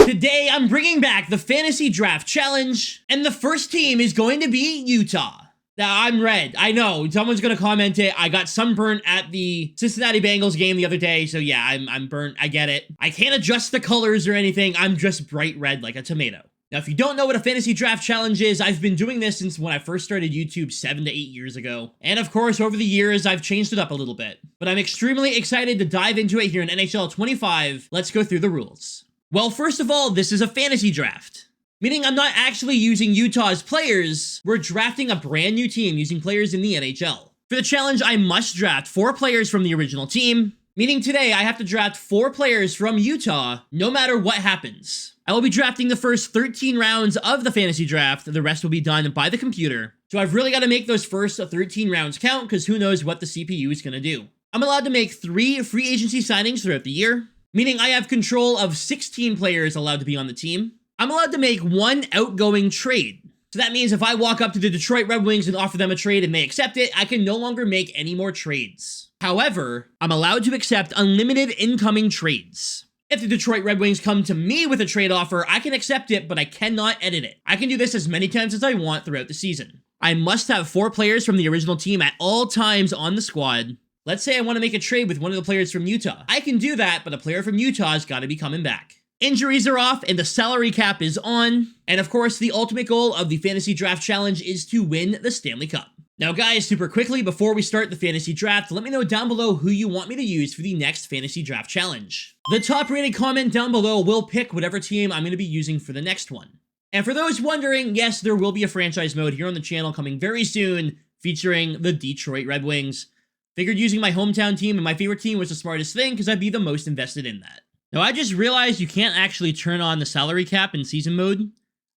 Today, I'm bringing back the Fantasy Draft Challenge, and the first team is going to be Utah. Now, I'm red. I know. Someone's going to comment it. I got sunburnt at the Cincinnati Bengals game the other day, so yeah, I'm burnt. I get it. I can't adjust the colors or anything. I'm just bright red like a tomato. Now, if you don't know what a Fantasy Draft Challenge is, I've been doing this since when I first started YouTube 7 to 8 years ago. And of course, over the years, I've changed it up a little bit. But I'm extremely excited to dive into it here in NHL 25. Let's go through the rules. Well, first of all, this is a fantasy draft, meaning I'm not actually using Utah's players. We're drafting a brand new team using players in the NHL. For the challenge, I must draft 4 players from the original team, meaning today I have to draft 4 players from Utah no matter what happens. I will be drafting the first 13 rounds of the fantasy draft. The rest will be done by the computer. So I've really got to make those first 13 rounds count because who knows what the CPU is going to do. I'm allowed to make 3 free agency signings throughout the year, meaning I have control of 16 players allowed to be on the team. I'm allowed to make 1 outgoing trade. So that means if I walk up to the Detroit Red Wings and offer them a trade and they accept it, I can no longer make any more trades. However, I'm allowed to accept unlimited incoming trades. If the Detroit Red Wings come to me with a trade offer, I can accept it, but I cannot edit it. I can do this as many times as I want throughout the season. I must have 4 players from the original team at all times on the squad. Let's say I want to make a trade with one of the players from Utah. I can do that, but a player from Utah's got to be coming back. Injuries are off and the salary cap is on. And of course, the ultimate goal of the Fantasy Draft Challenge is to win the Stanley Cup. Now guys, super quickly, before we start the fantasy draft, let me know down below who you want me to use for the next Fantasy Draft Challenge. The top rated comment down below will pick whatever team I'm going to be using for the next one. And for those wondering, yes, there will be a franchise mode here on the channel coming very soon, featuring the Detroit Red Wings. Figured using my hometown team and my favorite team was the smartest thing because I'd be the most invested in that. Now, I just realized you can't actually turn on the salary cap in season mode.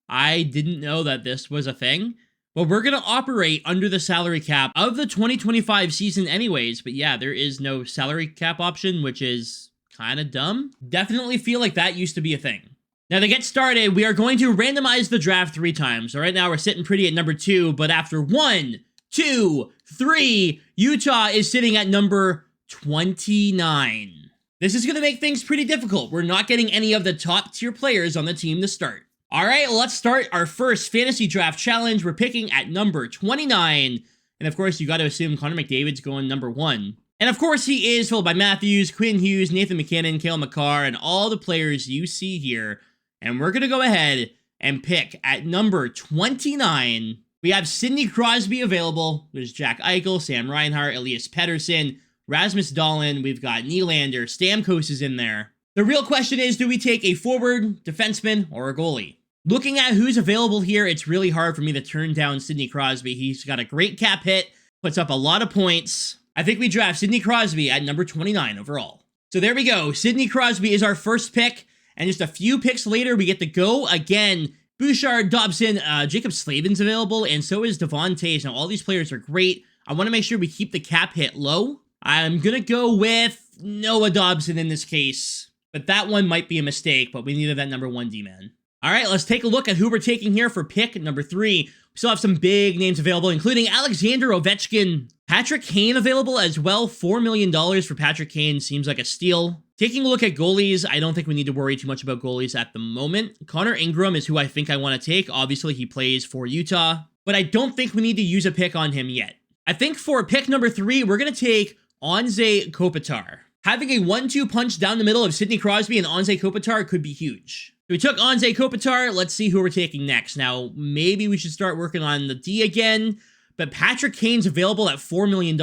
I didn't know that this was a thing. But we're going to operate under the salary cap of the 2025 season anyways. But yeah, there is no salary cap option, which is kind of dumb. Definitely feel like that used to be a thing. Now, to get started, we are going to randomize the draft 3 times. So right now, we're sitting pretty at number 2. But after 1, 2, 3, Utah is sitting at number 29. This is going to make things pretty difficult. We're not getting any of the top tier players on the team to start. All right, let's start our first fantasy draft challenge. We're picking at number 29. And of course, you got to assume Connor McDavid's going number 1. And of course, he is, followed by Matthews, Quinn Hughes, Nathan McKinnon, Cale Makar, and all the players you see here. And we're going to go ahead and pick at number 29. We have Sidney Crosby available. There's Jack Eichel, Sam Reinhart, Elias Pettersson, Rasmus Dahlin. We've got Nylander. Stamkos is in there. The real question is, do we take a forward, defenseman, or a goalie? Looking at who's available here, it's really hard for me to turn down Sidney Crosby. He's got a great cap hit, puts up a lot of points. I think we draft Sidney Crosby at number 29 overall. So there we go. Sidney Crosby is our first pick. And just a few picks later, we get to go again. Bouchard, Dobson, Jacob Slavin's available, and so is Devon Toews. Now, all these players are great. I want to make sure we keep the cap hit low. I'm going to go with Noah Dobson in this case. But that one might be a mistake, but we needed that number 1 D-man. All right, let's take a look at who we're taking here for pick number 3. We still have some big names available, including Alexander Ovechkin. Patrick Kane available as well. $4 million for Patrick Kane seems like a steal. Taking a look at goalies, I don't think we need to worry too much about goalies at the moment. Connor Ingram is who I think I want to take. Obviously, he plays for Utah, but I don't think we need to use a pick on him yet. I think for pick number 3, we're going to take Anze Kopitar. Having a 1-2 punch down the middle of Sidney Crosby and Anze Kopitar could be huge. So we took Anze Kopitar. Let's see who we're taking next. Now, maybe we should start working on the D again, but Patrick Kane's available at $4 million.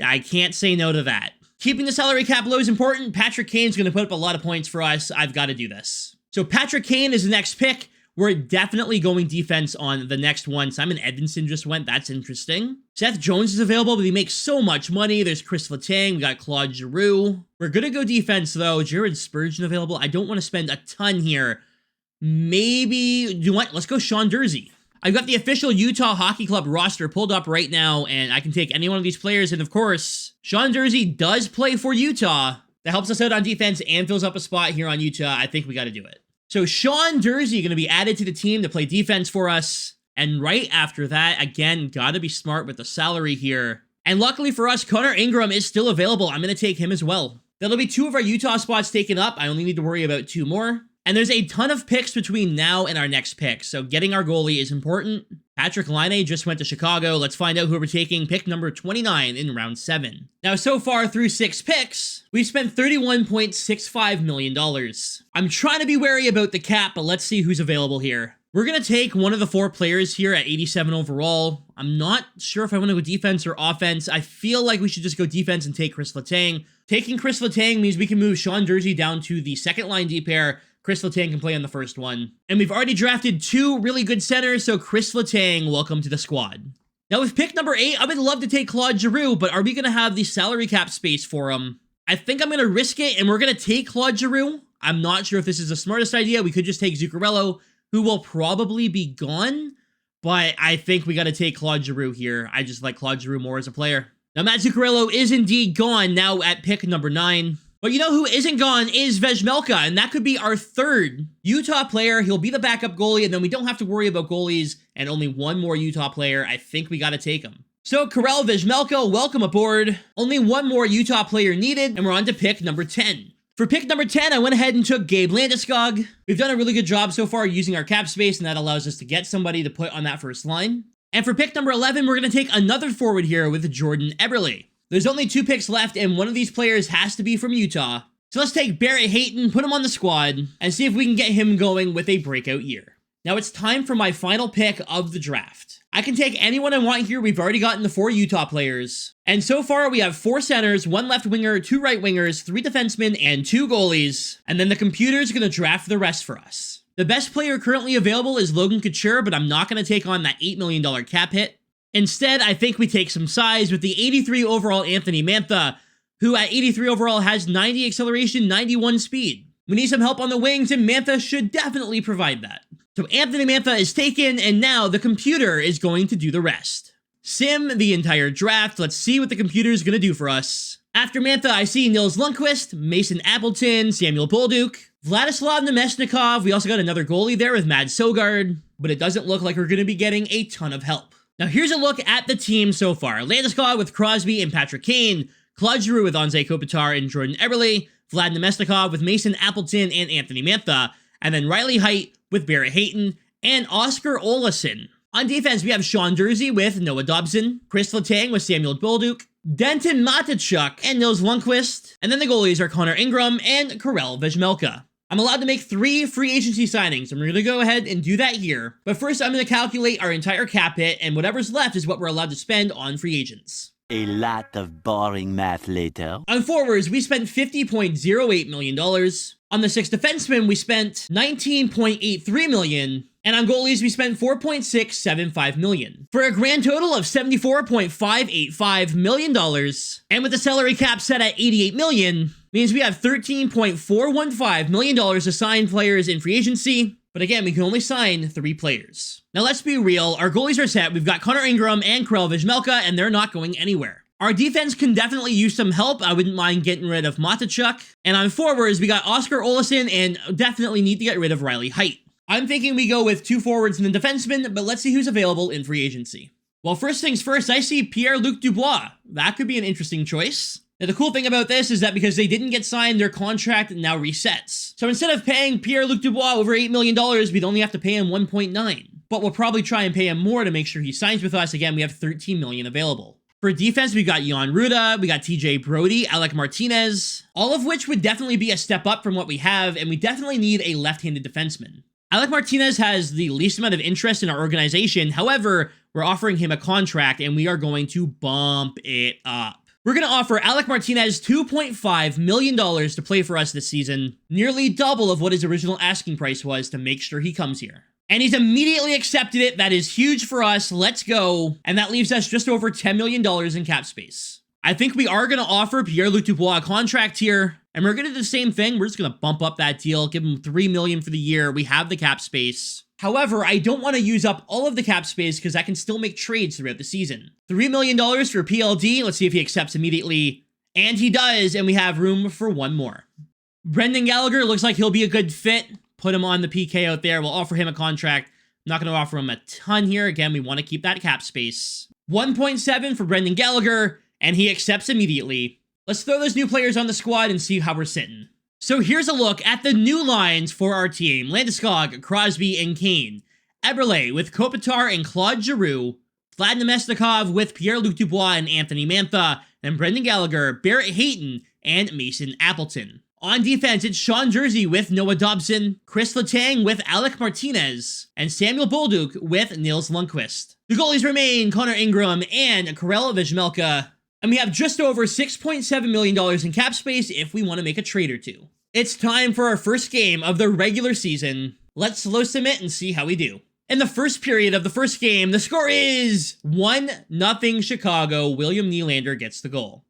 I can't say no to that. Keeping the salary cap low is important. Patrick Kane's going to put up a lot of points for us. I've got to do this. So Patrick Kane is the next pick. We're definitely going defense on the next one. Simon Edvinsson just went. That's interesting. Seth Jones is available, but he makes so much money. There's Chris Letang. We got Claude Giroux. We're going to go defense, though. Jared Spurgeon available. I don't want to spend a ton here. Maybe, let's go Sean Durzi. I've got the official Utah Hockey Club roster pulled up right now, and I can take any one of these players. And of course, Sean Durzi does play for Utah. That helps us out on defense and fills up a spot here on Utah. I think we got to do it. So Sean Durzi going to be added to the team to play defense for us. And right after that, again, got to be smart with the salary here. And luckily for us, Connor Ingram is still available. I'm going to take him as well. That'll be 2 of our Utah spots taken up. I only need to worry about 2 more. And there's a ton of picks between now and our next pick, so getting our goalie is important. Patrick Laine just went to Chicago. Let's find out who we're taking. Pick number 29 in round 7. Now, so far through 6 picks, we've spent $31.65 million. I'm trying to be wary about the cap, but let's see who's available here. We're going to take one of the 4 players here at 87 overall. I'm not sure if I want to go defense or offense. I feel like we should just go defense and take Chris Letang. Taking Chris Letang means we can move Sean Durzi down to the second line D pair. Chris Letang can play on the first one. And we've already drafted 2 really good centers, so Chris Letang, welcome to the squad. Now with pick number 8, I would love to take Claude Giroux, but are we going to have the salary cap space for him? I think I'm going to risk it, and we're going to take Claude Giroux. I'm not sure if this is the smartest idea. We could just take Zuccarello, who will probably be gone, but I think we got to take Claude Giroux here. I just like Claude Giroux more as a player. Now Matt Zuccarello is indeed gone now at pick number 9. But you know who isn't gone is Vejmelka, and that could be our 3rd Utah player. He'll be the backup goalie, and then we don't have to worry about goalies, and only 1 more Utah player. I think we got to take him. So Karel Vejmelka, welcome aboard. Only 1 more Utah player needed, and we're on to pick number 10. For pick number 10, I went ahead and took Gabe Landeskog. We've done a really good job so far using our cap space, and that allows us to get somebody to put on that first line. And for pick number 11, we're going to take another forward here with Jordan Eberle. There's only 2 picks left, and one of these players has to be from Utah. So let's take Barrett Hayton, put him on the squad, and see if we can get him going with a breakout year. Now it's time for my final pick of the draft. I can take anyone I want here. We've already gotten the 4 Utah players. And so far, we have 4 centers, 1 left winger, 2 right wingers, 3 defensemen, and 2 goalies. And then the computer's going to draft the rest for us. The best player currently available is Logan Couture, but I'm not going to take on that $8 million cap hit. Instead, I think we take some size with the 83 overall Anthony Mantha, who at 83 overall has 90 acceleration, 91 speed. We need some help on the wings, and Mantha should definitely provide that. So Anthony Mantha is taken, and now the computer is going to do the rest. Sim the entire draft. Let's see what the computer is going to do for us. After Mantha, I see Nils Lundqvist, Mason Appleton, Samuel Bolduc, Vladislav Nemesnikov. We also got another goalie there with Mads Sogard, but it doesn't look like we're going to be getting a ton of help. Now here's a look at the team so far. Landeskog with Crosby and Patrick Kane, Claude Giroux with Anze Kopitar and Jordan Eberle, Vlad Nemesnikov with Mason Appleton and Anthony Mantha, and then Riley Heidt with Barrett Hayton and Oscar Olason. On defense, we have Sean Durzi with Noah Dobson, Chris Letang with Samuel Bolduc, Denton Matachuk and Nils Lundqvist, and then the goalies are Connor Ingram and Karel Vejmelka. I'm allowed to make 3 free agency signings, and we're going to go ahead and do that here. But first, I'm going to calculate our entire cap hit, and whatever's left is what we're allowed to spend on free agents. A lot of boring math later. On forwards, we spent $50.08 million. On the 6 defensemen, we spent $19.83 million. And on goalies, we spent $4.675 million. For a grand total of $74.585 million. And with the salary cap set at $88 million, means we have $13.415 million to sign players in free agency. But again, we can only sign 3 players. Now let's be real, our goalies are set. We've got Connor Ingram and Karel Vejmelka, and they're not going anywhere. Our defense can definitely use some help. I wouldn't mind getting rid of Matachuk. And on forwards, we got Oscar Olason, and definitely need to get rid of Riley Heidt. I'm thinking we go with 2 forwards and a defenseman, but let's see who's available in free agency. Well, first things first, I see Pierre-Luc Dubois. That could be an interesting choice. Now, the cool thing about this is that because they didn't get signed, their contract now resets. So instead of paying Pierre-Luc Dubois over $8 million, we'd only have to pay him 1.9. But we'll probably try and pay him more to make sure he signs with us. Again, we have $13 million available. For defense, we got Jan Ruda, we got TJ Brody, Alec Martinez, all of which would definitely be a step up from what we have, and we definitely need a left-handed defenseman. Alec Martinez has the least amount of interest in our organization. However, we're offering him a contract, and we are going to bump it up. We're going to offer Alec Martinez $2.5 million to play for us this season, nearly double of what his original asking price was to make sure he comes here. And he's immediately accepted it. That is huge for us. Let's go. And that leaves us just over $10 million in cap space. I think we are going to offer Pierre-Luc Dubois a contract here, and we're going to do the same thing. We're just going to bump up that deal, give him $3 million for the year. We have the cap space. However, I don't want to use up all of the cap space because I can still make trades throughout the season. $3 million for PLD. Let's see if he accepts immediately. And he does, and we have room for 1 more. Brendan Gallagher looks like he'll be a good fit. Put him on the PK out there. We'll offer him a contract. I'm not going to offer him a ton here. Again, we want to keep that cap space. 1.7 for Brendan Gallagher, and he accepts immediately. Let's throw those new players on the squad and see how we're sitting. So here's a look at the new lines for our team. Landeskog, Crosby, and Kane. APPAREL with Kopitar and Claude Giroux. Vlad Namestnikov with Pierre-Luc Dubois and Anthony Mantha. And Brendan Gallagher, Barrett Hayton, and Mason Appleton. On defense, it's Sean Jersey with Noah Dobson, Chris Letang with Alec Martinez, and Samuel Bolduc with Nils Lundqvist. The goalies remain Connor Ingram and Karel Vejmelka, and we have just over $6.7 million in cap space if we want to make a trade or two. It's time for our first game of the regular season. Let's slow submit and see how we do. In the first period of the first game, the score is 1-0 Chicago. William Nylander gets the goal.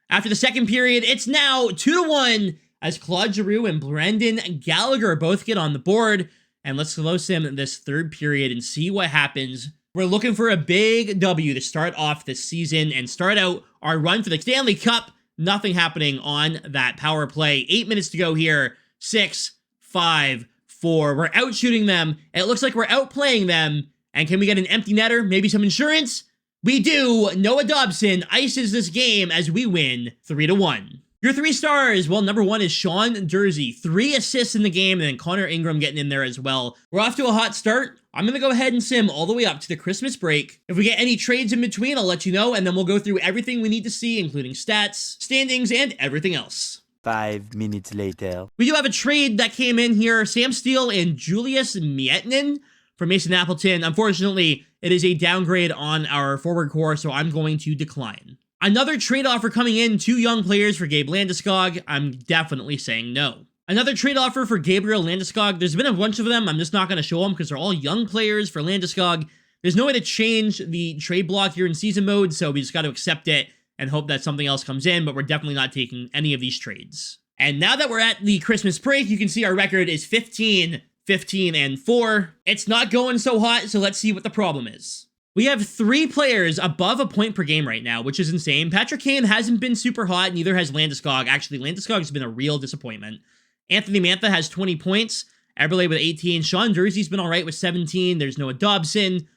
After the second period, it's now 2-1 as Claude Giroux and Brendan Gallagher both get on the board. And let's slow sim this third period and see what happens. We're looking for a big W to start off this season and start out our run for the Stanley Cup. Nothing happening on that power play. 8 minutes to go here. 6, 5, 4. We're out shooting them. It looks like we're outplaying them. And can we get an empty netter? Maybe some insurance? We do. Noah Dobson ices this game as we win 3-1. Your 3 stars, well, number 1 is Sean Jersey. 3 assists in the game, and then Connor Ingram getting in there as well. We're off to a hot start. I'm going to go ahead and sim all the way up to the Christmas break. If we get any trades in between, I'll let you know, and then we'll go through everything we need to see, including stats, standings, and everything else. 5 minutes later. We do have a trade that came in here. Sam Steele and Julius Miettinen for Mason Appleton. Unfortunately, it is a downgrade on our forward core, so I'm going to decline. Another trade offer coming in, 2 young players for Gabe Landeskog. I'm definitely saying no. Another trade offer for Gabriel Landeskog. There's been a bunch of them. I'm just not going to show them because they're all young players for Landeskog. There's no way to change the trade block here in season mode, so we just got to accept it and hope that something else comes in, but we're definitely not taking any of these trades. And now that we're at the Christmas break, you can see our record is 15, 15, and 4. It's not going so hot, so let's see what the problem is. We have 3 players above a point per game right now, which is insane. Patrick Kane hasn't been super hot, neither has Landeskog. Actually, Landeskog has been a real disappointment. Anthony Mantha has 20 points, APPAREL with 18. Sean Jersey's been all right with 17. There's Noah Dobson.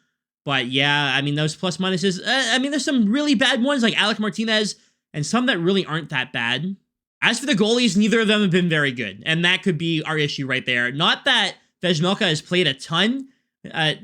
But yeah, I mean, those plus minuses, I mean, there's some really bad ones like Alec Martinez and some that really aren't that bad. As for the goalies, neither of them have been very good, and that could be our issue right there. Not that Vejmelka has played a ton.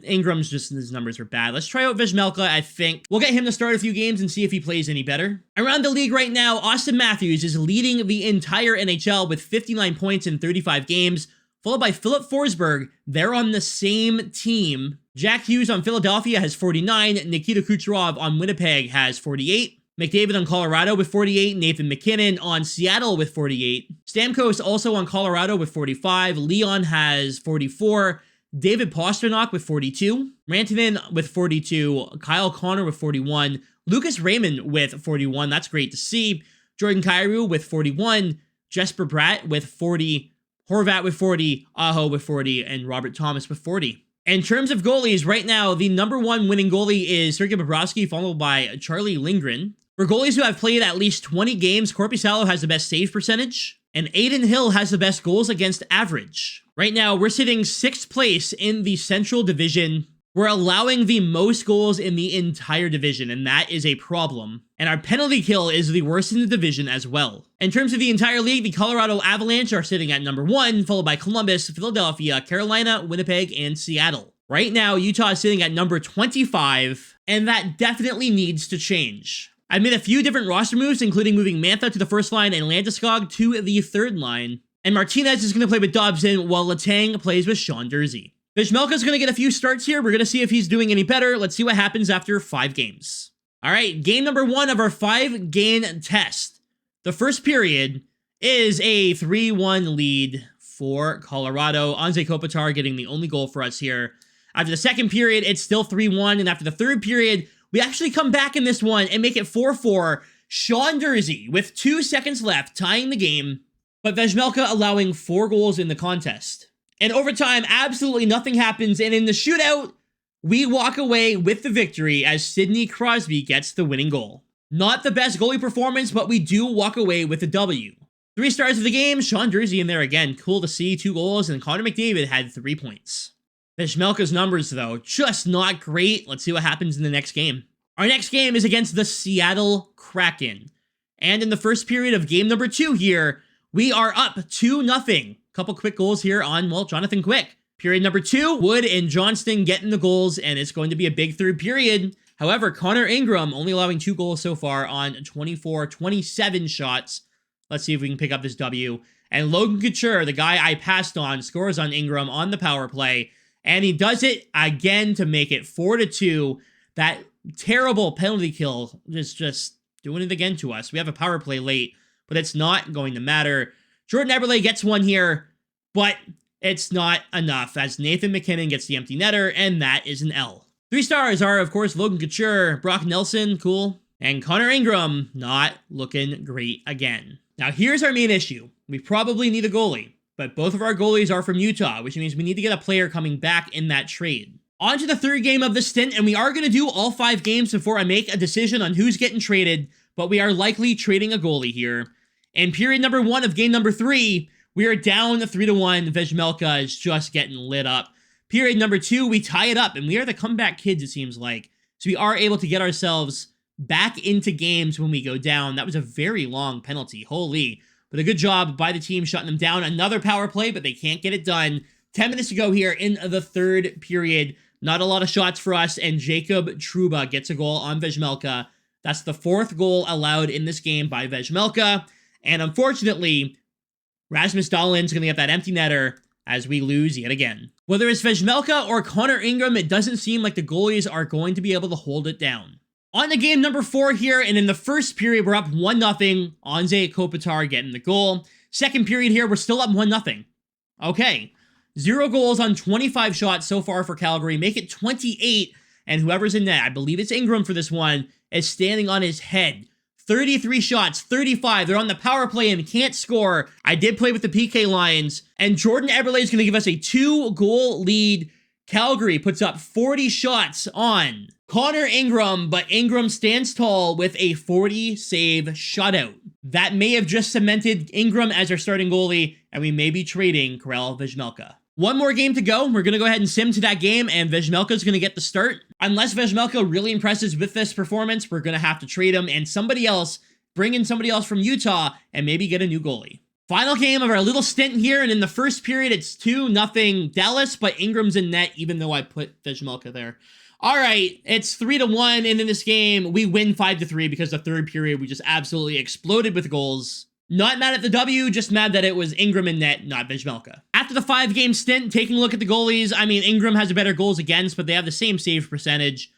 Ingram's just, his numbers are bad. Let's try out Vejmelka, I think. We'll get him to start a few games and see if he plays any better. Around the league right now, Austin Matthews is leading the entire NHL with 59 points in 35 games, followed by Philip Forsberg. They're on the same team. Jack Hughes on Philadelphia has 49. Nikita Kucherov on Winnipeg has 48. McDavid on Colorado with 48. Nathan McKinnon on Seattle with 48. Stamkos also on Colorado with 45. Leon has 44. David Pastrnak with 42, Rantanen with 42, Kyle Connor with 41, Lucas Raymond with 41, that's great to see, Jordan Kyrou with 41, Jesper Bratt with 40, Horvat with 40, Aho with 40, and Robert Thomas with 40. In terms of goalies, right now, the number 1 winning goalie is Sergei Bobrovsky, followed by Charlie Lindgren. For goalies who have played at least 20 games, Korpisalo has the best save percentage, and Aiden Hill has the best goals against average. Right now, we're sitting 6th place in the Central Division. We're allowing the most goals in the entire division, and that is a problem. And our penalty kill is the worst in the division as well. In terms of the entire league, the Colorado Avalanche are sitting at number 1, followed by Columbus, Philadelphia, Carolina, Winnipeg, and Seattle. Right now, Utah is sitting at number 25, and that definitely needs to change. I've made a few different roster moves, including moving Mantha to the first line and Landeskog to the third line. And Martinez is going to play with Dobson, while Letang plays with Sean Jersey. Vejmelka is going to get a few starts here. We're going to see if he's doing any better. Let's see what happens after 5 games. All right, game number 1 of our 5-game test. The first period is a 3-1 lead for Colorado. Anze Kopitar getting the only goal for us here. After the second period, it's still 3-1. And after the third period, we actually come back in this one and make it 4-4. Sean Jersey with 2 seconds left, tying the game. But Vejmelka allowing 4 goals in the contest. In overtime, absolutely nothing happens, and in the shootout, we walk away with the victory as Sidney Crosby gets the winning goal. Not the best goalie performance, but we do walk away with a W. 3 stars of the game, Sean Jersey in there again. Cool to see, 2 goals, and Connor McDavid had 3 points. Vejmelka's numbers, though, just not great. Let's see what happens in the next game. Our next game is against the Seattle Kraken. And in the first period of game number 2 here, We are up 2-0. Couple quick goals here on, well, Jonathan Quick. Period number 2, Wood and Johnston getting the goals, and it's going to be a big third period. However, Connor Ingram only allowing 2 goals so far on 27 shots. Let's see if we can pick up this W. And Logan Couture, the guy I passed on, scores on Ingram on the power play. And he does it again to make it 4-2. That terrible penalty kill is just doing it again to us. We have a power play late, but it's not going to matter. Jordan Eberle gets one here, but it's not enough as Nathan McKinnon gets the empty netter, and that is an L. 3 stars are, of course, Logan Couture, Brock Nelson, cool, and Connor Ingram, not looking great again. Now, here's our main issue. We probably need a goalie, but both of our goalies are from Utah, which means we need to get a player coming back in that trade. On to the third game of the stint, and we are going to do all 5 games before I make a decision on who's getting traded, but we are likely trading a goalie here. In period number 1 of game number 3, we are down 3-1. Vejmelka is just getting lit up. Period number 2, we tie it up, and we are the comeback kids, it seems like. So we are able to get ourselves back into games when we go down. That was a very long penalty, holy. But a good job by the team shutting them down. Another power play, but they can't get it done. 10 minutes to go here in the third period. Not a lot of shots for us, and Jacob Trouba gets a goal on Vejmelka. That's the 4th goal allowed in this game by Vejmelka. And unfortunately, Rasmus Dahlin's going to get that empty netter as we lose yet again. Whether it's Vejmelka or Connor Ingram, it doesn't seem like the goalies are going to be able to hold it down. On to game number 4 here, and in the first period, we're up 1-0. Anze Kopitar getting the goal. Second period here, we're still up 1-0. Okay, 0 goals on 25 shots so far for Calgary. Make it 28, and whoever's in net, I believe it's Ingram for this one, is standing on his head. 33 shots, 35. They're on the power play and can't score. I did play with the PK lines, and Jordan Eberle is going to give us a 2-goal lead. Calgary puts up 40 shots on Connor Ingram, but Ingram stands tall with a 40-save shutout. That may have just cemented Ingram as our starting goalie, and we may be trading Karel Vejmelka. One more game to go. We're going to go ahead and sim to that game, and Vejmelka is going to get the start. Unless Vejmelka really impresses with this performance, we're going to have to trade him and bring in somebody else from Utah, and maybe get a new goalie. Final game of our little stint here, and in the first period, it's 2-0 Dallas, but Ingram's in net, even though I put Vejmelka there. All right, it's 3-1, and in this game, we win 5-3 because the third period, we just absolutely exploded with goals. Not mad at the W, just mad that it was Ingram in net, not Vejmelka. After the 5-game stint, taking a look at the goalies, I mean, Ingram has a better goals against, but they have the same save percentage.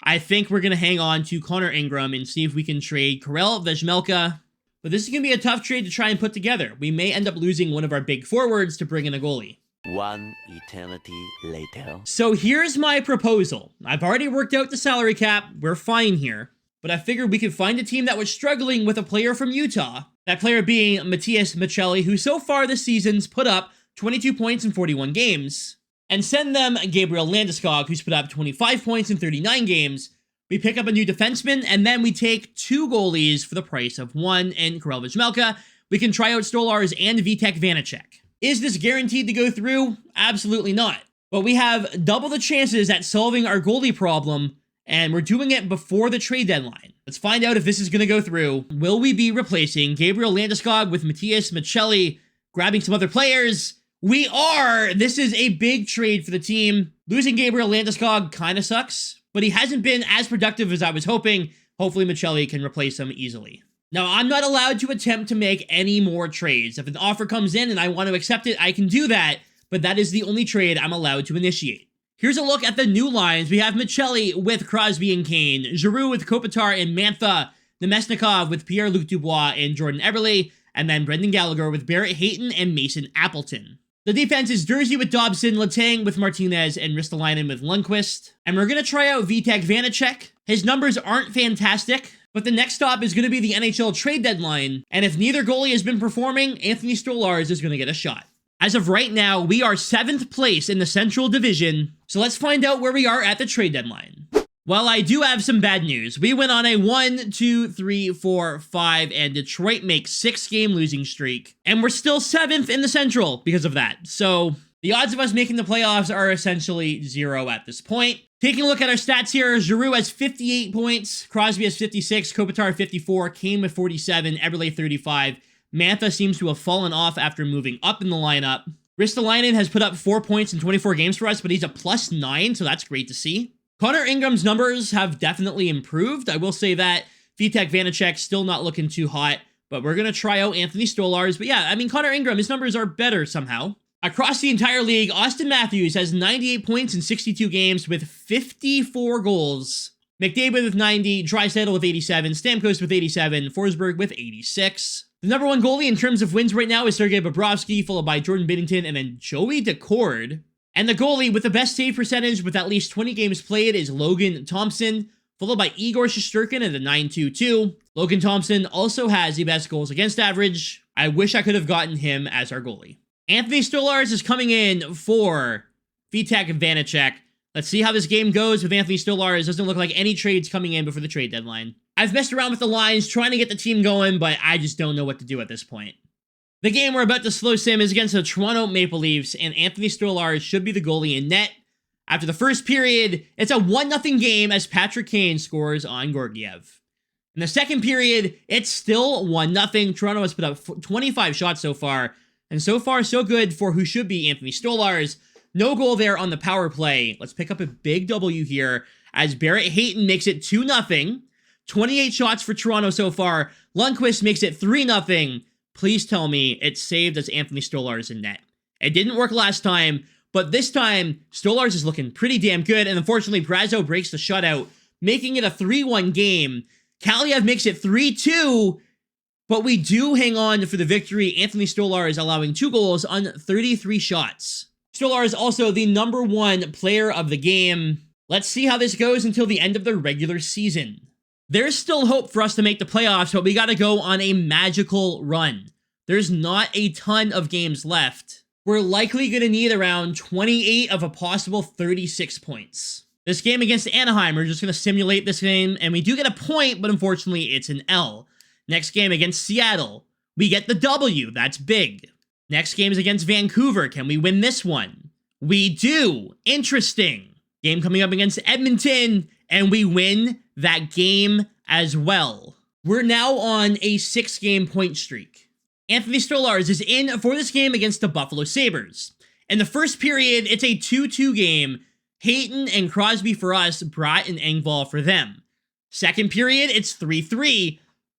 I think we're going to hang on to Connor Ingram and see if we can trade Karel Vejmelka. But this is going to be a tough trade to try and put together. We may end up losing one of our big forwards to bring in a goalie. One eternity later. So here's my proposal. I've already worked out the salary cap. We're fine here. But I figured we could find a team that was struggling with a player from Utah. That player being Matthias Michelli, who so far this season's put up 22 points in 41 games. And send them Gabriel Landeskog, who's put up 25 points in 39 games. We pick up a new defenseman, and then we take 2 goalies for the price of 1 in Karel Vejmelka. We can try out Stolarz and Vitek Vanacek. Is this guaranteed to go through? Absolutely not. But we have double the chances at solving our goalie problem, and we're doing it before the trade deadline. Let's find out if this is going to go through. Will we be replacing Gabriel Landeskog with Matthias Michelli, grabbing some other players? We are! This is a big trade for the team. Losing Gabriel Landeskog kind of sucks, but he hasn't been as productive as I was hoping. Hopefully Michelli can replace him easily. Now, I'm not allowed to attempt to make any more trades. If an offer comes in and I want to accept it, I can do that, but that is the only trade I'm allowed to initiate. Here's a look at the new lines. We have Michelli with Crosby and Kane, Giroux with Kopitar and Mantha, Nemesnikov with Pierre-Luc Dubois and Jordan Eberle, and then Brendan Gallagher with Barrett Hayton and Mason Appleton. The defense is Jersey with Dobson, Letang with Martinez, and Ristolainen with Lundqvist. And we're going to try out Vitek Vanacek. His numbers aren't fantastic, but the next stop is going to be the NHL trade deadline, and if neither goalie has been performing, Anthony Stolarz is going to get a shot. As of right now, we are 7th place in the Central Division, so let's find out where we are at the trade deadline. Well, I do have some bad news. We went on a 1, 2, 3, 4, 5, and Detroit makes 6-game losing streak, and we're still 7th in the Central because of that. So the odds of us making the playoffs are essentially 0 at this point. Taking a look at our stats here, Giroux has 58 points, Crosby has 56, Kopitar 54, Kane with 47, Eberle 35, Mantha seems to have fallen off after moving up in the lineup. Ristolainen has put up 4 points in 24 games for us, but he's a +9, so that's great to see. Connor Ingram's numbers have definitely improved. I will say that. Vitek Vanacek still not looking too hot, but we're going to try out Anthony Stolarz. But yeah, I mean, Connor Ingram, his numbers are better somehow. Across the entire league, Austin Matthews has 98 points in 62 games with 54 goals. McDavid with 90, Draisaitl with 87, Stamkos with 87, Forsberg with 86. The number one goalie in terms of wins right now is Sergei Bobrovsky, followed by Jordan Binnington, and then Joey Daccord. And the goalie with the best save percentage with at least 20 games played is Logan Thompson, followed by Igor Shesterkin at the 9.22. Logan Thompson also has the best goals against average. I wish I could have gotten him as our goalie. Anthony Stolarz is coming in for Vitek Vanacek. Let's see how this game goes with Anthony Stolarz. Doesn't look like any trades coming in before the trade deadline. I've messed around with the lines, trying to get the team going, but I just don't know what to do at this point. The game we're about to slow sim is against the Toronto Maple Leafs, and Anthony Stolarz should be the goalie in net. After the first period, it's a 1-0 game as Patrick Kane scores on Georgiev. In the second period, it's still 1-0. Toronto has put up 25 shots so far, and so far so good for who should be Anthony Stolarz. No goal there on the power play. Let's pick up a big W here as Barrett Hayton makes it 2-0. 28 shots for Toronto so far. Lundqvist makes it 3-0. Please tell me it's saved as Anthony Stolarz in net. It didn't work last time, but this time, Stolarz is looking pretty damn good, and unfortunately, Brazeau breaks the shutout, making it a 3-1 game. Kaliev makes it 3-2, but we do hang on for the victory. Anthony Stolarz allowing 2 goals on 33 shots. Stolarz is also the number 1 player of the game. Let's see how this goes until the end of the regular season. There's still hope for us to make the playoffs, but we got to go on a magical run. There's not a ton of games left. We're likely going to need around 28 of a possible 36 points. This game against Anaheim, we're just going to simulate this game, and we do get a point, but unfortunately it's an L. Next game against Seattle, we get the W. That's big. Next game is against Vancouver. Can we win this one? We do. Interesting. Game coming up against Edmonton, and we win that game as well. We're now on a 6-game point streak. Anthony Stolarz is in for this game against the Buffalo Sabres. In the first period, it's a 2-2 game. Hayton and Crosby for us, Bratt and Engvall for them. Second period, it's 3-3.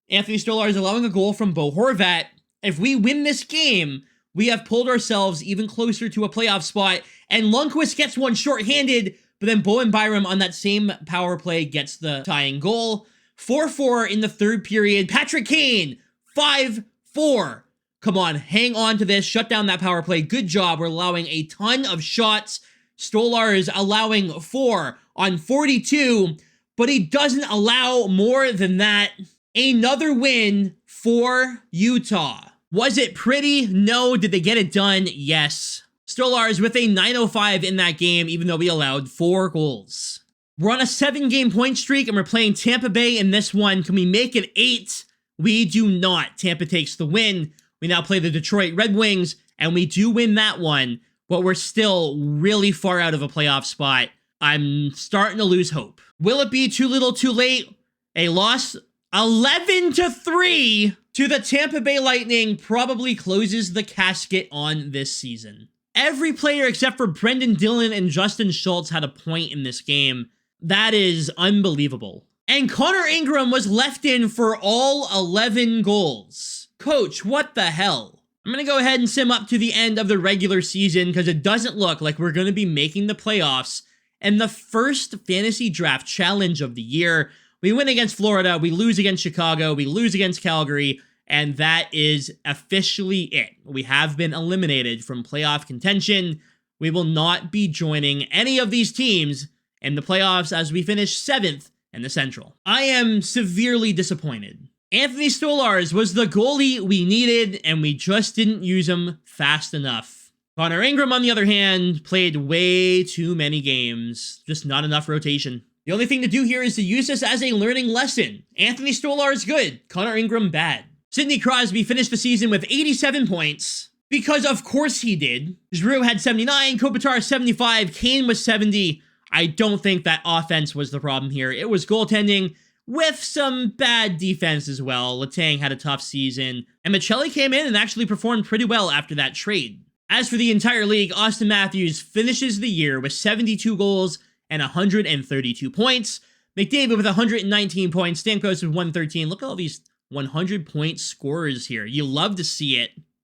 Anthony Stolarz allowing a goal from Bo Horvat. If we win this game, we have pulled ourselves even closer to a playoff spot, and Lundqvist gets one shorthanded, but then Bowen Byram on that same power play gets the tying goal. 4-4 in the third period. Patrick Kane, 5-4. Come on, hang on to this. Shut down that power play. Good job. We're allowing a ton of shots. Stolarz allowing 4 on 42, but he doesn't allow more than that. Another win for Utah. Was it pretty? No. Did they get it done? Yes. Stolarz with a 905 in that game, even though we allowed 4 goals. We're on a 7-game point streak, and we're playing Tampa Bay in this one. Can we make it 8? We do not. Tampa takes the win. We now play the Detroit Red Wings, and we do win that one, but we're still really far out of a playoff spot. I'm starting to lose hope. Will it be too little too late? A loss 11-3 to the Tampa Bay Lightning probably closes the casket on this season. Every player except for Brendan Dillon and Justin Schultz had a point in this game. That is unbelievable. And Connor Ingram was left in for all 11 goals. Coach, what the hell? I'm going to go ahead and sim up to the end of the regular season because it doesn't look like we're going to be making the playoffs. And the first fantasy draft challenge of the year, we win against Florida, we lose against Chicago, we lose against Calgary, and that is officially it. We have been eliminated from playoff contention. We will not be joining any of these teams in the playoffs as we finish 7th in the Central. I am severely disappointed. Anthony Stolarz was the goalie we needed, and we just didn't use him fast enough. Connor Ingram, on the other hand, played way too many games. Just not enough rotation. The only thing to do here is to use this as a learning lesson. Anthony Stolarz good, Connor Ingram bad. Sidney Crosby finished the season with 87 points, because of course he did. Giroux had 79, Kopitar 75, Kane was 70. I don't think that offense was the problem here. It was goaltending. with some bad defense as well. Letang had a tough season, and Michelli came in and actually performed pretty well after that trade. As for the entire league, Austin Matthews finishes the year with 72 goals and 132 points. McDavid with 119 points, Stamkos with 113. Look at all these 100-point scorers here. You love to see it.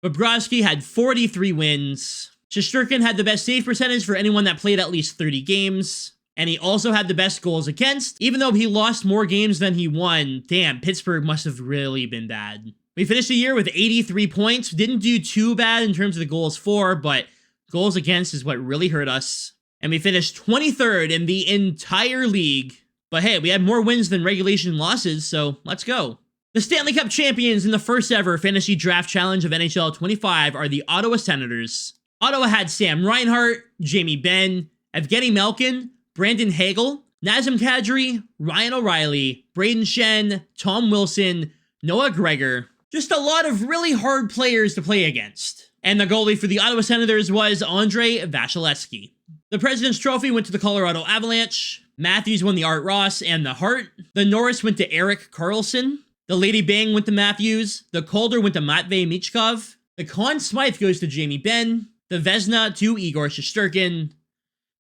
Bobrovsky had 43 wins. Shesterkin had the best save percentage for anyone that played at least 30 games. And he also had the best goals against, even though he lost more games than he won. Damn, Pittsburgh must have really been bad. We finished the year with 83 points. Didn't do too bad in terms of the goals for, but goals against is what really hurt us. And we finished 23rd in the entire league. But hey, we had more wins than regulation losses, so let's go. The Stanley Cup champions in the first ever fantasy draft challenge of NHL 25 are the Ottawa Senators. Ottawa had Sam Reinhart, Jamie Benn, Evgeny Malkin, Brandon Hagel, Nazem Kadri, Ryan O'Reilly, Braden Shen, Tom Wilson, Noah Gregor. Just a lot of really hard players to play against. And the goalie for the Ottawa Senators was Andrei Vasilevsky. The President's Trophy went to the Colorado Avalanche. Matthews won the Art Ross and the Hart. The Norris went to Erik Karlsson. The Lady Bang went to Matthews. The Calder went to Matvei Michkov. The Conn Smythe goes to Jamie Benn. The Vezina to Igor Shesterkin.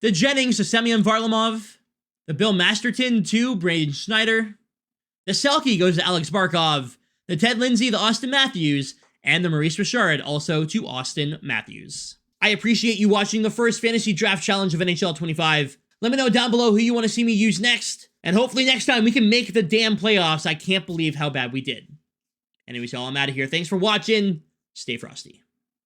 The Jennings to Semyon Varlamov. The Bill Masterton to Braden Schneider. The Selke goes to Alex Barkov. The Ted Lindsay to Austin Matthews. And the Maurice Richard also to Austin Matthews. I appreciate you watching the first fantasy draft challenge of NHL 25. Let me know down below who you want to see me use next. And hopefully next time we can make the damn playoffs. I can't believe how bad we did. Anyways, y'all, I'm out of here. Thanks for watching. Stay frosty.